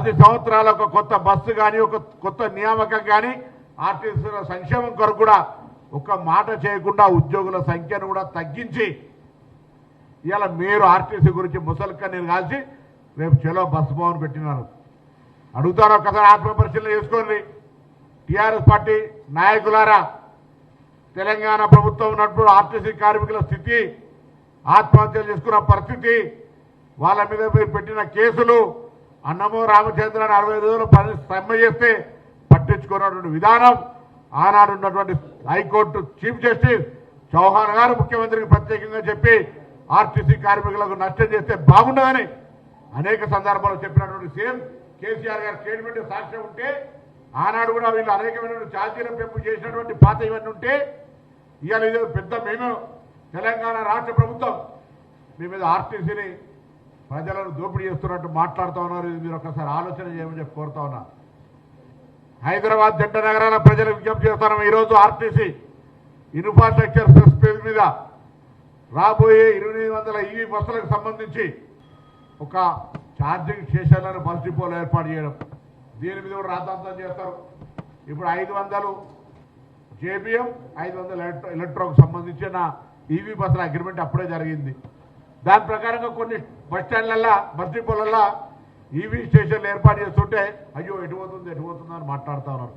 10 సంవత్సరాల ఒక కొత్త బస్సు కానీ ఒక కొత్త నియామకం కానీ ఆర్టీసీల సంక్షేమం కొరకు కూడా ఒక మాట చేయకుండా ఉద్యోగుల సంఖ్యను కూడా తగ్గించి ఇవాళ మీరు ఆర్టీసీ గురించి ముసలికన్నీరు కాల్చి రేపు చెలో బస్సు భవన్ పెట్టినారు. అడుగుతారు ఒక్కసారి ఆత్మపరిశీలన చేసుకోండి. టీఆర్ఎస్ పార్టీ నాయకులారా, తెలంగాణ ప్రభుత్వం ఉన్నప్పుడు ఆర్టీసీ కార్మికుల స్థితి, ఆత్మహత్యలు చేసుకున్న పరిస్థితి, వాళ్ళ మీద మీరు పెట్టిన కేసులు, అన్నమో రామచంద్రని 65 రోజులు పని సమ్మె చేస్తే పట్టించుకున్నటువంటి విధానం, ఆనాడు ఉన్నటువంటి హైకోర్టు చీఫ్ జస్టిస్ చౌహాన్ గారు ముఖ్యమంత్రికి ప్రత్యేకంగా చెప్పి ఆర్టీసీ కార్మికులకు నష్టం చేస్తే బాగుండదని అనేక సందర్భాల్లో చెప్పినటువంటి సీఎం కేసీఆర్ గారి స్టేట్మెంట్ సాక్ష్యం ఉంటే, ఆనాడు కూడా వీళ్ళు అనేకమైన ఛార్జీల పెంపు చేసినటువంటి పాత ఇవన్నీ ఉంటే, ఇవాళ ఇది పెద్ద మేము తెలంగాణ రాష్ట్ర ప్రభుత్వం మీ మీద ఆర్టీసీని ప్రజలను దోపిడీ చేస్తున్నట్టు మాట్లాడుతూ ఉన్నారు. ఇది మీరు ఒకసారి ఆలోచన చేయమని చెప్పి కోరుతా ఉన్నా. హైదరాబాద్ జంట నగరాల ప్రజలకు విజ్ఞప్తి చేస్తున్నాం. ఈరోజు ఆర్టీసీ ఇన్ఫ్రాస్ట్రక్చర్ స్పేస్ మీద రాబోయే 800 ఈవీ బస్సులకు సంబంధించి ఒక ఛార్జింగ్ స్టేషన్లను బస్ డిపోలు ఏర్పాటు చేయడం, దీని మీద కూడా రాద్ధాంతం చేస్తారు. ఇప్పుడు 500 జేబీఎం 500 ఎలక్ట్రోకు సంబంధించిన ఈవీ బస్సుల అగ్రిమెంట్ అప్పుడే జరిగింది. దాని ప్రకారంగా కొన్ని బస్ స్టాండ్లల్లో బస్ డిపోలల్లో ఈవీ స్టేషన్లు ఏర్పాటు చేస్తుంటే అయ్యో ఎటు పోతుంది అని మాట్లాడుతూ ఉన్నారు.